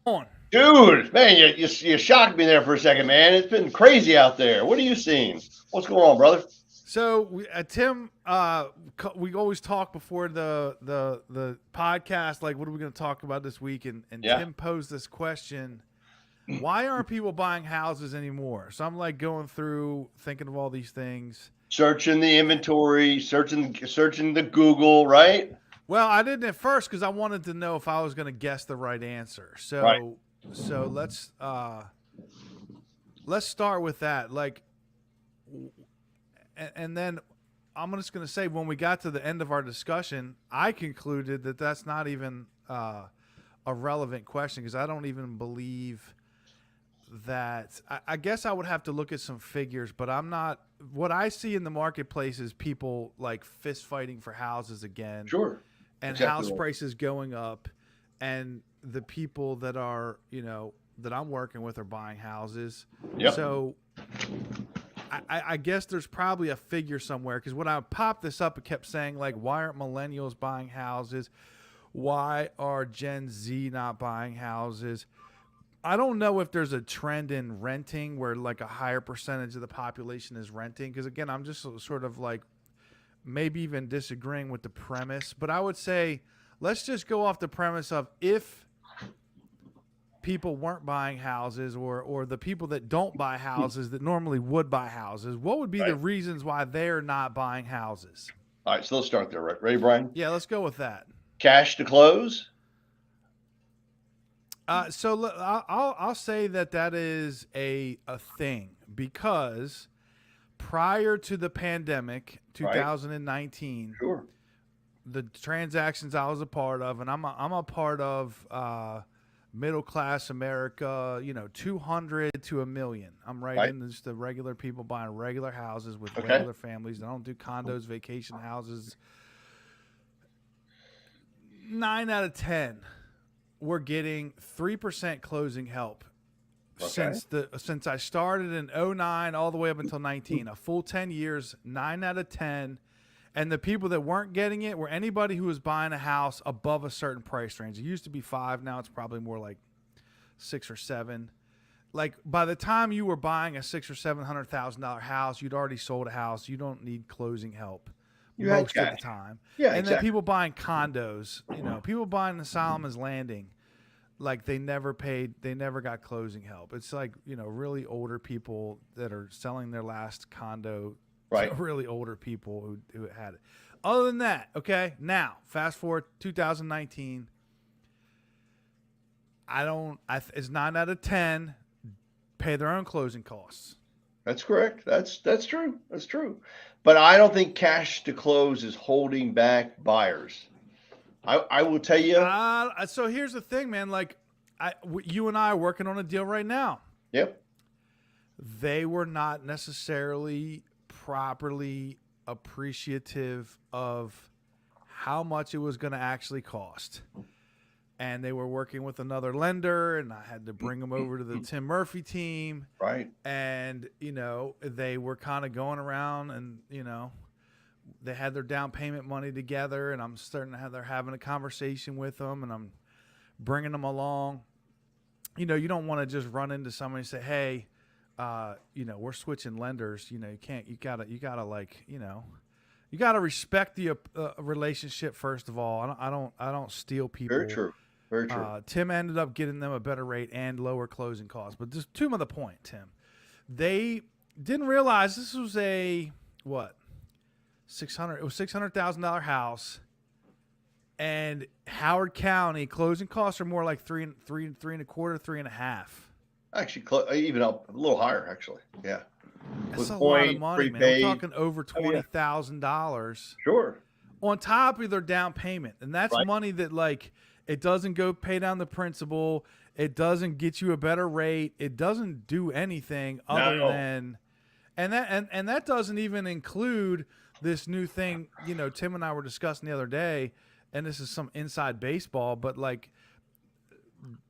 On. Dude, man, you shocked me there for a second, man. It's been crazy out there. What are you seeing? What's going on, brother? So Tim, we always talk before the podcast, like what are we going to talk about this week? And Yeah. Tim posed this question: why aren't people buying houses anymore? So I'm like going through, thinking of all these things. Searching the inventory, searching the Google, right? Well, I didn't at first because I wanted to know if I was going to guess the right answer. Right. So let's start with that. Like, and then I'm just going to say when we got to the end of our discussion, I concluded that that's not even a relevant question because I don't even believe that. I guess I would have to look at some figures, but I'm not. What I see in the marketplace is people like fist fighting for houses again, Sure. and Exactly house right. prices going up, and the people that are that I'm working with are buying houses. Yep. So I guess there's probably a figure somewhere because when I popped this up, it kept saying like, why aren't millennials buying houses? Why are Gen Z not buying houses? I don't know if there's a trend in renting where like a higher percentage of the population is renting because again, I'm just sort of like maybe even disagreeing with the premise, but I would say let's just go off the premise of if people weren't buying houses or the people that don't buy houses that normally would buy houses, what would be the Right. reasons why they're not buying houses? All right. So let's start there. Right. Ready, Brian? Yeah, let's go with that. Cash to close. I'll say that is a thing because prior to the pandemic, Right. 2019, Sure. the transactions I was a part of, and I'm a part of middle class America, 200 to a million. I'm right Right. in just the regular people buying regular houses with Okay. regular families. I don't do condos, vacation houses. 9 out of 10, we're getting 3% closing help Okay. since I started in '09 all the way up until 19. A full 10 years, 9 out of 10. And the people that weren't getting it were anybody who was buying a house above a certain price range. It used to be 5, now it's probably more like 6 or 7. Like by the time you were buying a $600,000 or $700,000 house, you'd already sold a house. You don't need closing help You had most of the cash. time. Yeah. And then Exactly. people buying condos, people buying the Solomon's Landing, like they never got closing help. It's like, really older people that are selling their last condo to Right. really older people who had it. Other than that, okay, now fast forward 2019. It's 9 out of 10 pay their own closing costs. That's correct. That's true. That's true. But I don't think cash to close is holding back buyers. I will tell you. So here's the thing, man. Like, you and I are working on a deal right now. Yep. They were not necessarily properly appreciative of how much it was going to actually cost. And they were working with another lender, and I had to bring them over to the Tim Murphy team. Right. And, they were kind of going around and, they had their down payment money together, and I'm starting to they're having a conversation with them, and I'm bringing them along. You don't want to just run into somebody and say, hey, we're switching lenders. You gotta like, you gotta respect the relationship first of all. I don't steal Very people. true. Very true. Tim ended up getting them a better rate and lower closing costs. But just to the point, Tim, they didn't realize this was a what $600. It was $600,000 house, and Howard County closing costs are more like three and a quarter, 3.5. Actually, even up a little higher. Actually, yeah. That's With a lot of point money, man. We're prepaid. talking over Oh yeah. $20,000 Sure. on top of their down payment, and that's Right. money that like it doesn't go pay down the principal. It doesn't get you a better rate. It doesn't do anything other No. than, and that doesn't even include this new thing. Tim and I were discussing the other day, and this is some inside baseball, but like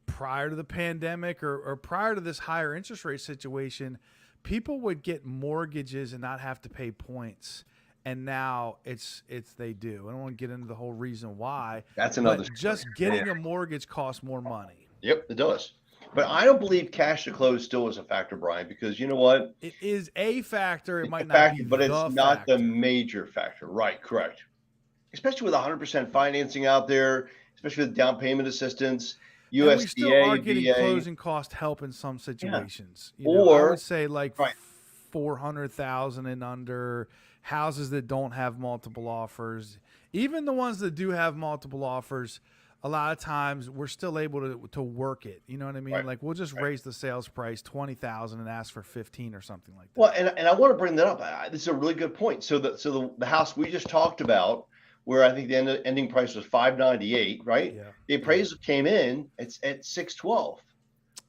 prior to the pandemic or prior to this higher interest rate situation, people would get mortgages and not have to pay points. And now it's they do. I don't want to get into the whole reason why, That's another but story. just Yeah. getting a mortgage costs more money. Yep, it does. But I don't believe cash to close still is a factor, Brian, because you know what? It is a factor. It It's might a not factor, be but it's the not the factor. major factor. Right, correct. Especially with 100% financing out there, especially with down payment assistance, And we still are USDA, getting VA. closing cost help in some Yeah. situations. I would Or, say like right, 400,000 and under, houses that don't have multiple offers. Even the ones that do have multiple offers, a lot of times we're still able to work it. You know what I mean? right, Like we'll just right. raise the sales price 20,000 and ask for 15 or something like Well, that. and I want to bring that up. This is a really good point. So the house we just talked about, where I think the ending price was 598, right? Yeah. The Yeah. appraisal came in, it's at 612.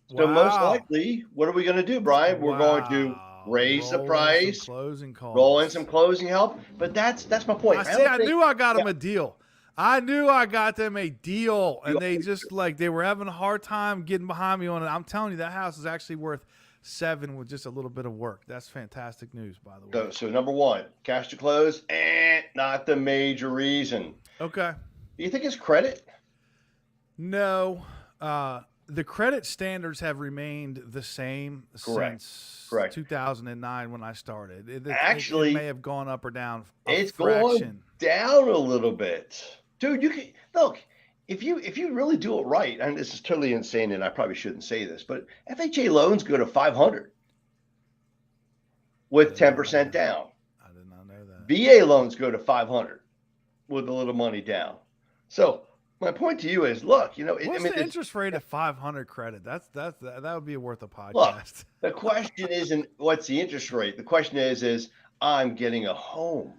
So most Wow. likely, what are we going to do, Brian? We're going to Wow. raise the Roll in some price, closing roll in some costs. closing help. But that's my I point. I see. don't I think. knew I got Yeah, them a deal. I knew I got them a deal, you and they just like they were having a hard time getting behind me on it. I'm telling you, that house is actually worth 7 with just a little bit of work. That's fantastic news, by the way. so number one, cash to close, not the major reason. Okay. Do you think it's credit? No, the credit standards have remained the same Correct. since Correct. 2009 when I started. It Actually, may have gone up or down a it's going fraction. down a little bit, dude. You can look if you really do it right, and this is totally insane, and I probably shouldn't say this, but FHA loans go to 500 I with did not know 10% that. down. I did not know that. VA loans go to 500 with a little money down. So my point to you is, look, What's the interest rate at 500 credit? That would be worth a look. podcast. The question isn't what's the interest rate. The question is I'm getting a home.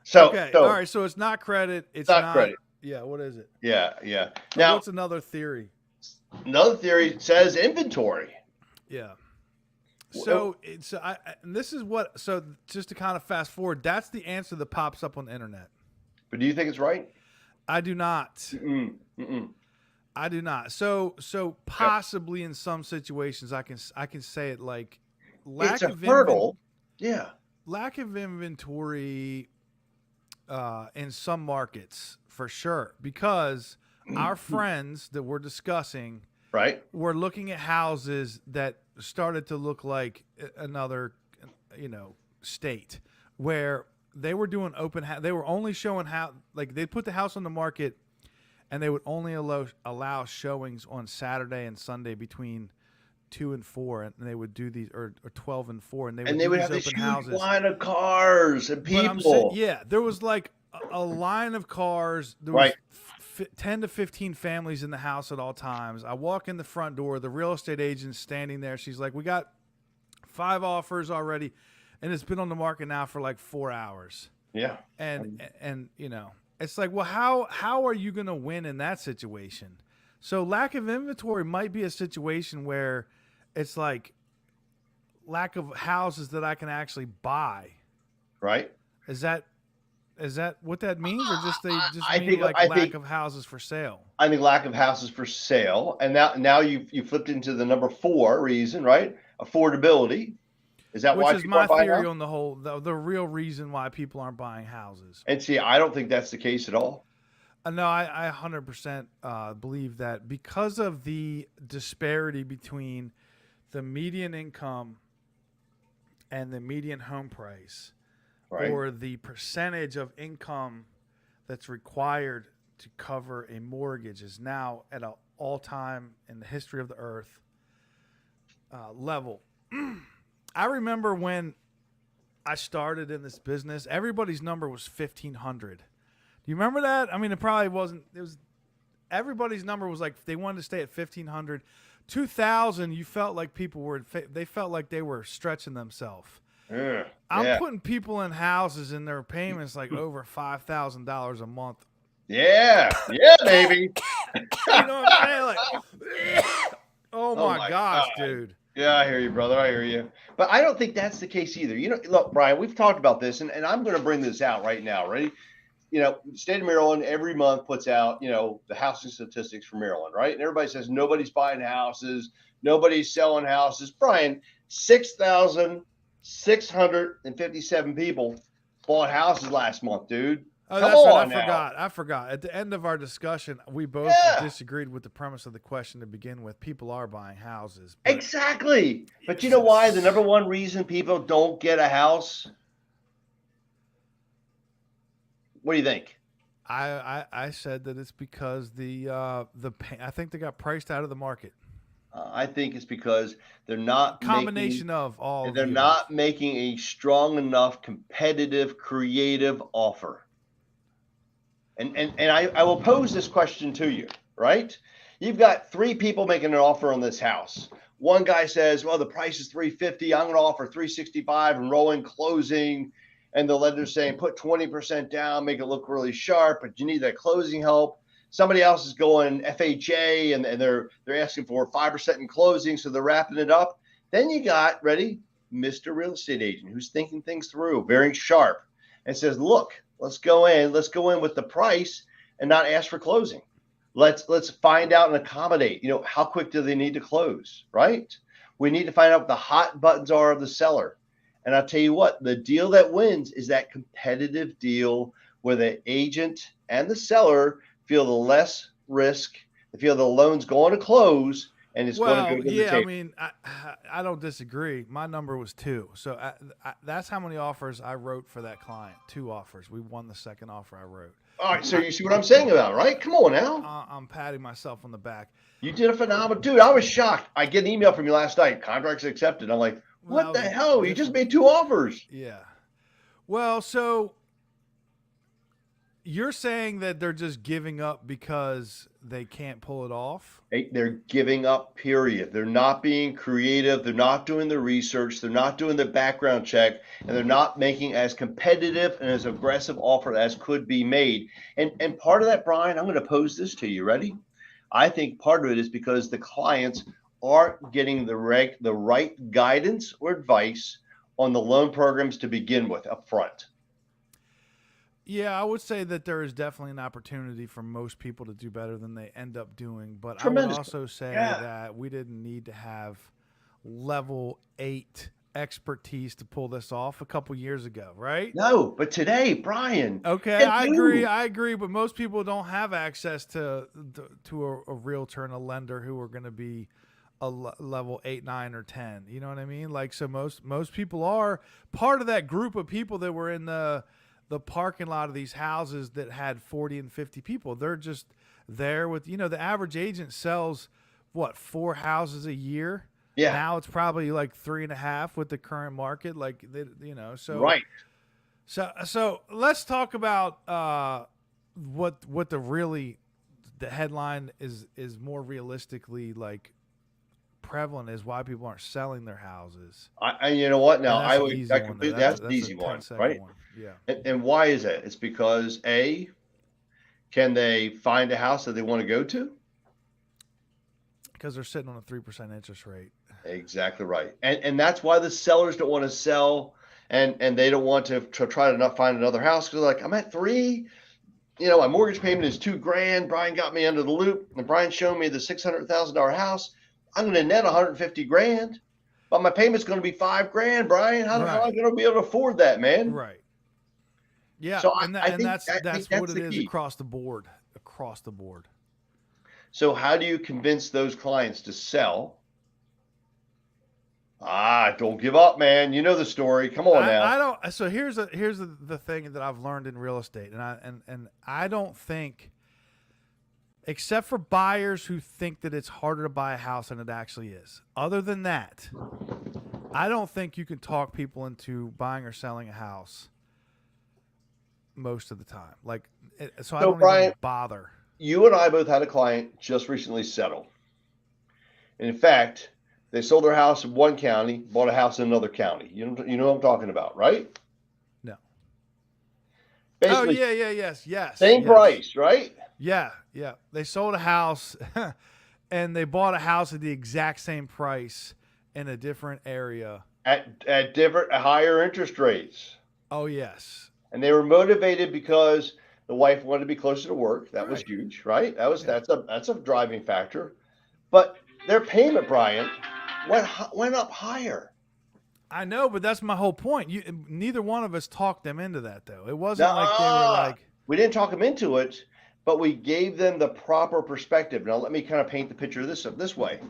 So Okay, all right. So it's not credit. It's not credit. Yeah. What is it? Yeah. Now, What's another theory? another theory says inventory. Yeah. So and this is what. So just to kind of fast forward, that's the answer that pops up on the internet. But do you think it's right? I do not. Mm-mm. I do not. So possibly in some situations, I can say it like It's a hurdle. Yeah. lack of inventory in some markets for sure, because our friends that we're discussing Right. were looking at houses that started to look like another state, where they were doing they were only showing how, like, they'd put the house on the market and they would only allow showings on Saturday and Sunday between 2 and 4, and they would do these, or 12 and 4, and And they would do have these this open huge houses. line of cars and But I'm saying, people. yeah, there was like a line of cars. There Right. was 10 to 15 families in the house at all times. I walk in the front door, the real estate agent's standing there. She's like, "We got 5 offers already, and it's been on the market now for like 4 hours." Yeah. And it's like, well, how are you going to win in that situation? So lack of inventory might be a situation where it's like lack of houses that I can actually buy. Right. Is that what that means, or just I mean think like I lack think of houses for sale? I think lack of houses for sale, and now you flipped into the number 4 reason, right? Affordability. Is that Which why is people my are buying theory houses? on the real reason why people aren't buying houses. And see, I don't think that's the case at all. No, I 100% believe that because of the disparity between the median income and the median home price, Right. or the percentage of income that's required to cover a mortgage, is now at an all-time in the history of the earth level. I remember when I started in this business, everybody's number was 1,500. Do you remember that? I mean, it probably wasn't. It was everybody's number was like they wanted to stay at 1,500. 2,000, you felt like they felt like they were stretching themselves. Yeah. I'm putting people in houses and their payments like over $5,000 a month. Yeah, baby. You know what I'm saying? Like, oh my gosh, God. dude. Yeah, I hear you, brother. I hear you. But I don't think that's the case either. Look, Brian, we've talked about this, and I'm going to bring this out right now. Ready? State of Maryland every month puts out, the housing statistics for Maryland, right? And everybody says nobody's buying houses, nobody's selling houses. Brian, 6,657 people bought houses last month, dude. Oh, Come that's right. on now. I forgot. At the end of our discussion, we both Yeah, disagreed with the premise of the question to begin with. People are buying houses, but exactly. But you s- know why? The number s- one reason people don't get a house? What do you think? I said that it's because I think they got priced out of the market. I think it's because they're not making Combination of all of they're the above. not making a strong enough competitive creative offer. And I will pose this question to you, right? You've got three people making an offer on this house. One guy says, well, the price is 350. I'm going to offer 365 and roll in closing. And the lender's saying, put 20% down, make it look really sharp, but you need that closing help. Somebody else is going FHA and they're asking for 5% in closing, so they're wrapping it up. Then you got, ready, Mr. Real Estate Agent who's thinking things through, very sharp, and says, look, let's go in with the price and not ask for closing. Let's find out and accommodate. How quick do they need to close, right? We need to find out what the hot buttons are of the seller. And I'll tell you what, the deal that wins is that competitive deal where the agent and the seller feel the less risk, they feel the loan's going to close and it's going to go Well, to the yeah, I table. mean, I don't disagree. My number was 2, so that's how many offers I wrote for that client. 2 offers. We won the second offer I wrote. All right, so you see what I'm saying about, right? Come on now. I'm patting myself on the back. You did a phenomenal, dude. I was shocked. I get an email from you last night. Contracts accepted. I'm like, Well, what the hell? You just made 2 offers. Yeah. Well, so you're saying that they're just giving up because they can't pull it off? They're giving up, period. They're not being creative. They're not doing the research. They're not doing the background check. And they're not making as competitive and as aggressive offer as could be made. And part of that, Brian, I'm going to pose this to you. Ready? I think part of it is because the clients aren't getting the right guidance or advice on the loan programs to begin with up front. Yeah, I would say that there is definitely an opportunity for most people to do better than they end up doing. But I would Tremendous. also say Yeah. that we didn't need to have level 8 expertise to pull this off a couple years ago, right? No, but today, Brian. Okay, you I do. agree, but most people don't have access to a realtor and a lender who are going to be a level 8, 9, or 10. You know what I mean? Like, so most people are part of that group of people that were in the parking lot of these houses that had 40 and 50 people. They're just there with, the average agent sells what, 4 houses a year. Yeah. Now it's probably like 3.5 with the current market. Like, so Right. So let's talk about what the headline is more realistically like prevalent is why people aren't selling their houses. You know what? Now And that's I an would easy I one, though. completely that's an easy a one, 10-second right? one. Yeah. And why is that? It's because A, can they find a house that they want to go to? Because they're sitting on a 3% interest rate. Exactly right. And that's why the sellers don't want to sell and they don't want to try to not find another house because like I'm at 3. My mortgage payment is $2,000. Brian got me under the loop, and Brian showed me the $600,000 house. I'm going to net $150,000, but my payment's going to be $5,000. Brian, how am I going to be able to afford that, man? Right. Yeah. So I think that's what it the is key. across the board. Across the board. So how do you convince those clients to sell? Don't give up, man. You know the story. Come on now. I don't. So here's the thing that I've learned in real estate, and I don't think, except for buyers who think that it's harder to buy a house than it actually is. Other than that, I don't think you can talk people into buying or selling a house most of the time. Like, so I don't Brian, even bother. You and I both had a client just recently settle. And in fact, they sold their house in one county, bought a house in another county. You know what I'm talking about, right? No. Basically, yes. Same price, right? Yeah. They sold a house and they bought a house at the exact same price in a different area. At different, higher interest rates. Oh, yes. And they were motivated because the wife wanted to be closer to work. That was huge, right? That's a driving factor. But their payment, Brian, went up higher. I know, but that's my whole point. Neither one of us talked them into that, though. It wasn't like they were like, We didn't talk them into it, but we gave them the proper perspective. Now, let me kind of paint the picture this way.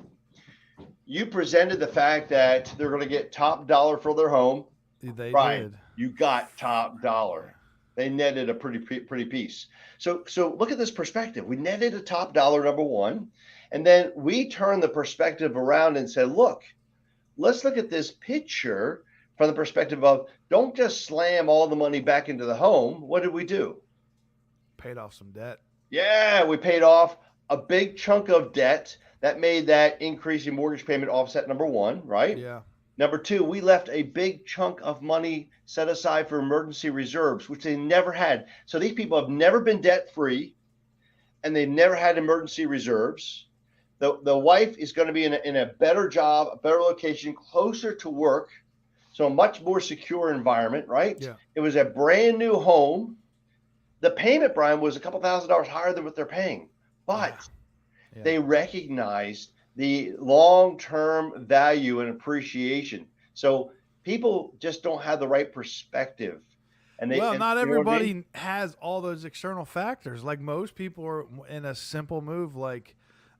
You presented the fact that they're going to get top dollar for their home. They Brian, did. you got top dollar. They netted a pretty piece. So look at this perspective. We netted a top dollar, number one, and then we turned the perspective around and said, look, let's look at this picture from the perspective of don't just slam all the money back into the home. What did we do? Paid off some debt. Yeah, we paid off a big chunk of debt that made that increase in mortgage payment offset, number one, right? Yeah. Number two, we left a big chunk of money set aside for emergency reserves, which they never had. So these people have never been debt free and they've never had emergency reserves. The wife is going to be in a better job, a better location, closer to work. So a much more secure environment, right? Yeah. It was a brand new home. The payment, Brian, was a couple $1,000s higher than what they're paying, but Yeah. they recognized the long-term value and appreciation. So people just don't have the right perspective. And Not you know what I everybody mean? has all those external factors. Like most people are in a simple move, like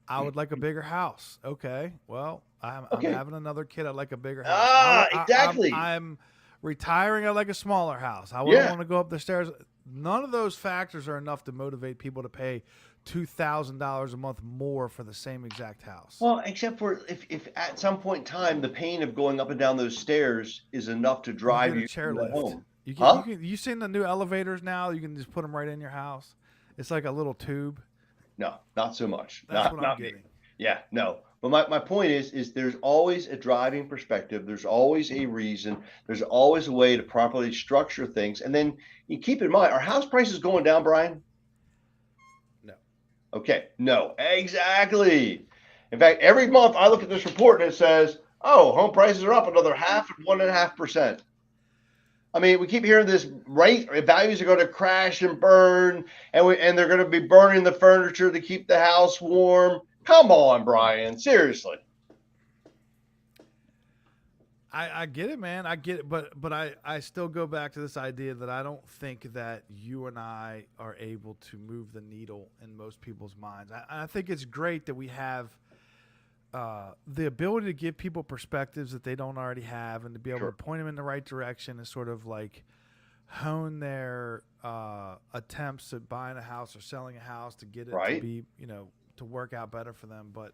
I would like a bigger house. Okay, well, I'm Okay. having another kid. I'd like a bigger house. Exactly. I'm retiring. I'd like a smaller house. I wouldn't Yeah. want to go up the stairs. None of those factors are enough to motivate people to pay $2,000 a month more for the same exact house. Well, except for if at some point in time the pain of going up and down those stairs is enough to You drive get a you to chairlift. the home. You Huh? you seen the new elevators now? You can just put them right in your house. It's like a little tube. No, not so much. That's Not what I'm not me. getting. Yeah, no. But my point is there's always a driving perspective. There's always a reason. There's always a way to properly structure things. And then you keep in mind, are house prices going down, Brian? No. Okay, no, exactly. In fact, every month I look at this report and it says, oh, home prices are up another 1.5%. I mean, we keep hearing this rate values are going to crash and burn, and they're going to be burning the furniture to keep the house warm. Come on, Brian. Seriously. I get it, man. I get it, but I still go back to this idea that I don't think that you and I are able to move the needle in most people's minds. I think it's great that we have the ability to give people perspectives that they don't already have, and to be able to point them in the right direction and sort of like hone their attempts at buying a house or selling a house to get it to be, to work out better for them. But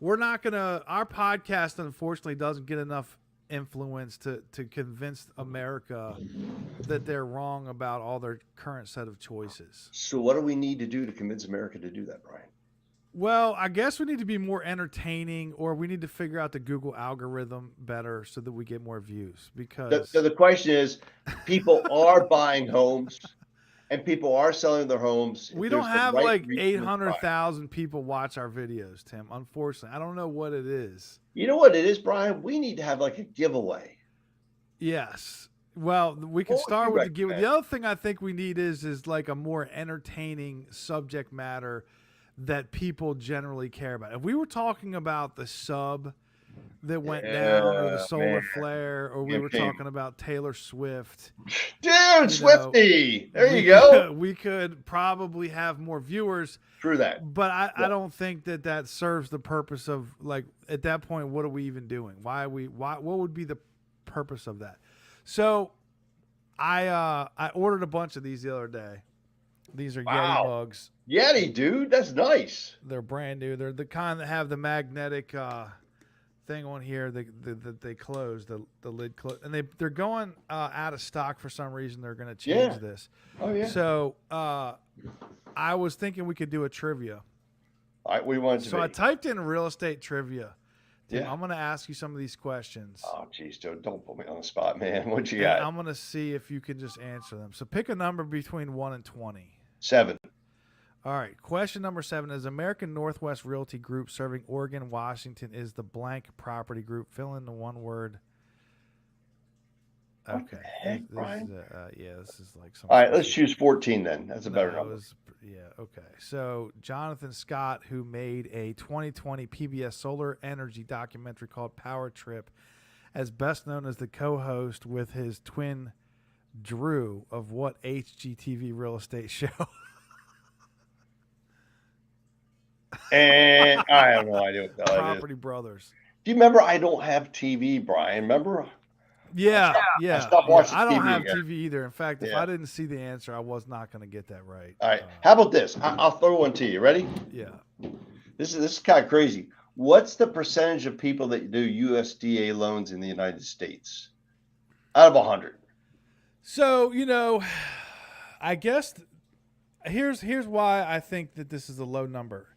we're not gonna. Our podcast, unfortunately, doesn't get enough influence to convince America that they're wrong about all their current set of choices. So what do we need to do to convince America to do that, Brian? Well, I guess we need to be more entertaining, or we need to figure out the Google algorithm better so that we get more views. Because So the question is, people are buying homes and people are selling their homes. we don't have like 800,000 people watch our videos, Tim. Unfortunately, I don't know what it is. You know what it is, Brian? We need to have like a giveaway. Yes. Well, we can What would start you with the giveaway. recommend? The other thing I think we need is like a more entertaining subject matter that people generally care about. If we were talking about the sub that went down, or the solar flare, or we were talking about Taylor Swift, Dude, Swifty. There you go. We could probably have more viewers. True that. But I don't think that serves the purpose of, like, at that point, what are we even doing? Why what would be the purpose of that? So I ordered a bunch of these the other day. These are Yeti mugs. Yeti, dude. That's nice. They're brand new. They're the kind that have the magnetic thing on here that they close, the lid close, and they're going out of stock for some reason. They're going to change this. Oh yeah. So I was thinking we could do a trivia. All right, we want to. So I typed in real estate trivia. Tim, Yeah. I'm going to ask you some of these questions. Oh, geez, dude, don't put me on the spot, man. What you And got? I'm going to see if you can just answer them. So pick a number between 1 and 20. 7. All right. Question number 7 is American Northwest Realty Group serving Oregon, Washington is the blank property group. Fill in the one word. What Okay. the heck, Brian? This is like some. All right, let's choose 14 then. That's a better number. Okay. So Jonathan Scott, who made a 2020 PBS solar energy documentary called Power Trip, as best known as the co-host with his twin Drew of what HGTV real estate show? And I have no idea what the hell it is. Property Brothers. Do you remember? I don't have TV, Brian. Remember? Yeah. I stopped watching I don't TV have again. TV either. In fact, if Yeah. I didn't see the answer, I was not going to get that right. All right. How about this? I'll throw one to you. Ready? Yeah. This is kind of crazy. What's the percentage of people that do USDA loans in the United States out of 100? So, I guess here's why I think that this is a low number.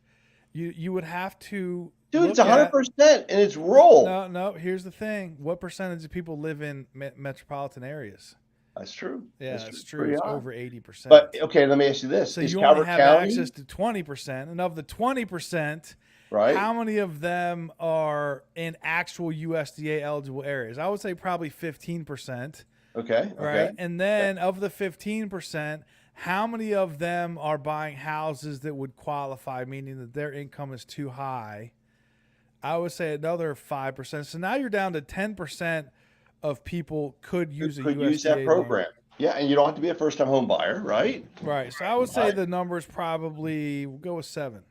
You would have to Dude, it's look at- 100%, and it's rural. No. Here's the thing: what percentage of people live in metropolitan areas? That's true. Yeah, that's true. pretty It's high. over 80%. But okay, let me ask you this: so is you Calvert only have County access to 20%, and of the 20%, right? how many of them are in actual USDA eligible areas? I would say probably 15%. Okay. Right. And then of the 15%, how many of them are buying houses that would qualify, meaning that their income is too high? I would say another 5%. So now you're down to 10% of people could use Could a USDA use that loan. program. Yeah, and you don't have to be a first-time home buyer, right? Right. So I would say Right. the number is probably, we'll go with 7.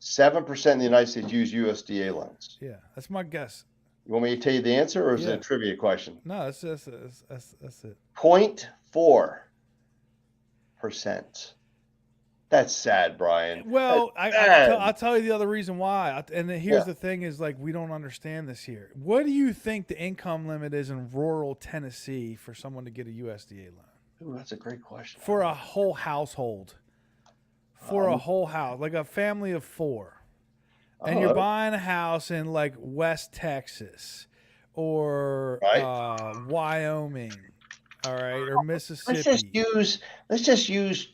7% in the United States use USDA loans. Yeah. That's my guess. You want me to tell you the answer, or is Yeah. it a trivia question? No, that's it. 0.4%. That's sad, Brian. Well, That's sad. I'll tell you the other reason why. And then here's Yeah. the thing is, like, we don't understand this here. What do you think the income limit is in rural Tennessee for someone to get a USDA loan? Ooh, that's a great question. For a whole household. For a whole house. Like a family of 4. And you're buying a house in, like, West Texas or Right. Wyoming, all right, or Mississippi. Let's just use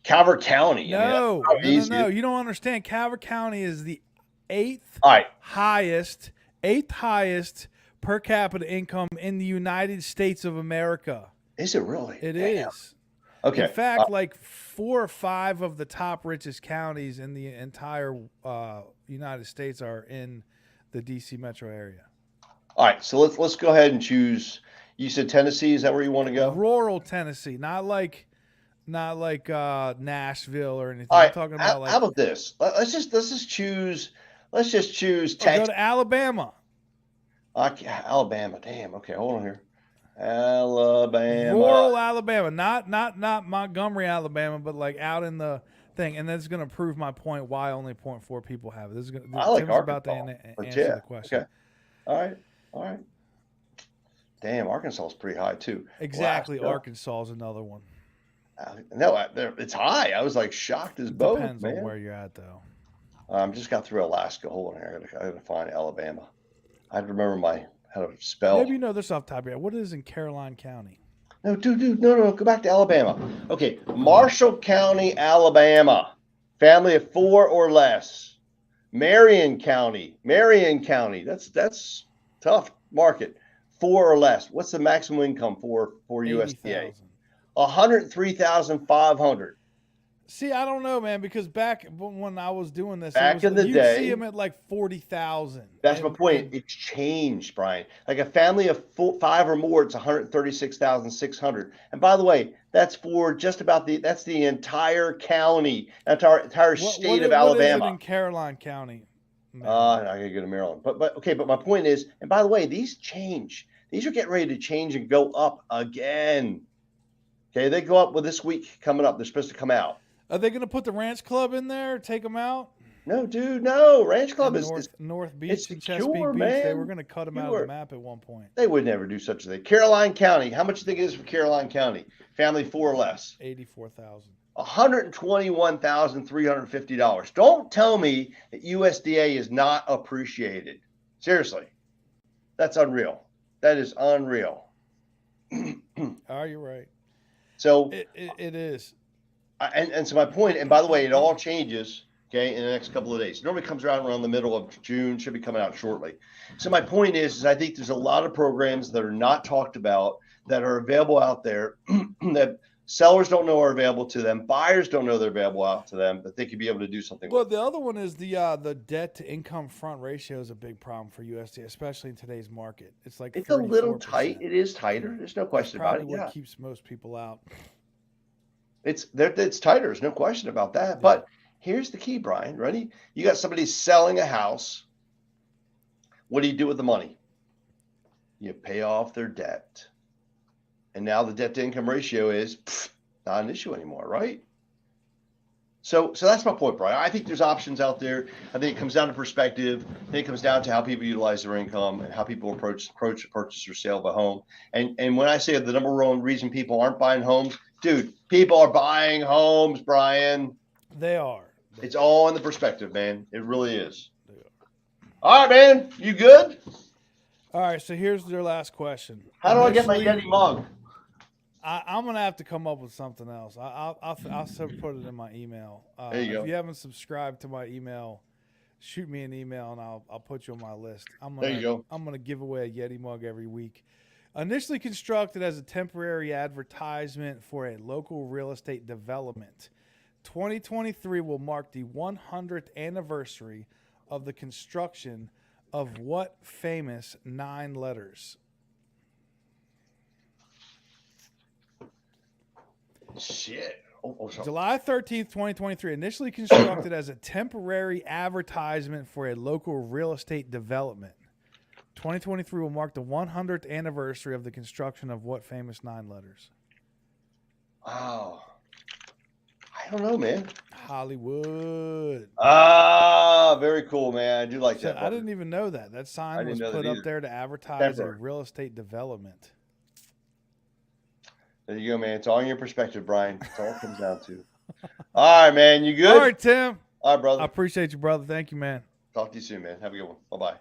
Calvert County. I mean, No, that's probably easy. no. You don't understand. Calvert County is the 8th All right. highest per capita income in the United States of America. Is it really? It Damn. is. Okay. In fact, like 4 or 5 of the top richest counties in the entire United States are in the DC metro area. All right. So let's go ahead and choose. You said Tennessee. Is that where you want to go? Rural Tennessee, not like Nashville or anything. All I'm right. talking about like How about this? Let's just choose. Let's just choose go Texas. to Alabama. Alabama. Damn. Okay. Hold on here. Alabama. Rural Alabama, not Montgomery, Alabama, but like out in the thing, and that's going to prove my point why only 0.4 people have it. This is gonna, I like Tim's about to Arkansas, but answer yeah, the question. okay. All right. Damn, Arkansas is pretty high too. Exactly, Alaska. Arkansas is another one. No, it's high. I was like shocked as both, Depends man. on where you're at, though. Just got through Alaska. Hold on here. I gotta find Alabama. I had to remember how to spell. Maybe you know this off the top of your head. What is in Caroline County? No, dude, no. Go back to Alabama. Okay, Marshall County, Alabama. Family of 4 or less. Marion County. That's tough market. 4 or less. What's the maximum income for USDA? 80,000. 103,500. See, I don't know, man, because back when I was doing this, Back in the you'd day- see them at like 40,000. That's my point. It's changed, Brian. Like a family of 5 or more, it's 136,600. And by the way, that's for just about that's the entire county, entire state of What is it Alabama. in Caroline County? I gotta go to Maryland. But okay, but my point is, and by the way, these change. These are getting ready to change and go up again. Okay, they go up with this week coming up. They're supposed to come out. Are they going to put the Ranch Club in there? Take them out? No, dude, no. Ranch Club And is North Beach it's and secure, Chesapeake Beach. man. They were going to cut them out of the Secure. map at one point. they would never do such a thing. Caroline County, how much do you think it is for Caroline County? Family 4 or less. 84,000. $121,350. Don't tell me that USDA is not appreciated. Seriously. That's unreal. That is unreal. Oh, you're right. So It is. and so my point, and by the way, it all changes, okay, in the next couple of days. It normally comes around the middle of June, should be coming out shortly. So my point is I think there's a lot of programs that are not talked about that are available out there that Sellers don't know are available to them. Buyers don't know they're available out to them, that they could be able to do something Well, with. the other one is the debt to income front ratio is a big problem for USD, especially in today's market. It's like It's a little 34%. tight. It is tighter. There's no question about Probably it. what Yeah. keeps most people out. It's tighter. There's no question about that. Yeah. But here's the key, Brian. Ready? You got somebody selling a house. What do you do with the money? You pay off their debt. And now the debt to income ratio is not an issue anymore, right? So that's my point, Brian. I think there's options out there. I think it comes down to perspective. I think it comes down to how people utilize their income and how people approach the purchase or sale of a home. And when I say the number one reason people aren't buying homes, dude, people are buying homes, Brian. They are. It's all in the perspective, man. It really is. All right, man. You good? All right, so here's their last question. How do I get my Yeti mug? I'm gonna have to come up with something else. I'll sort of put it in my email. There you go. If you haven't subscribed to my email, shoot me an email and I'll put you on my list. There you go. I'm gonna give away a Yeti mug every week. Initially constructed as a temporary advertisement for a local real estate development, 2023 will mark the 100th anniversary of the construction of what famous 9 letters? Shit. Sorry. July 13th, 2023, initially constructed as a temporary advertisement for a local real estate development. 2023 will mark the 100th anniversary of the construction of what famous 9 letters? Oh, I don't know, man. Hollywood. Ah, very cool, man. I do like So that. I brother. didn't even know that. That sign didn't was know put that up either. there to advertise Temporary. a real estate development. There you go, man. It's all in your perspective, Brian. That's all it comes down to. All right, man. You good? All right, Tim. All right, brother. I appreciate you, brother. Thank you, man. Talk to you soon, man. Have a good one. Bye-bye.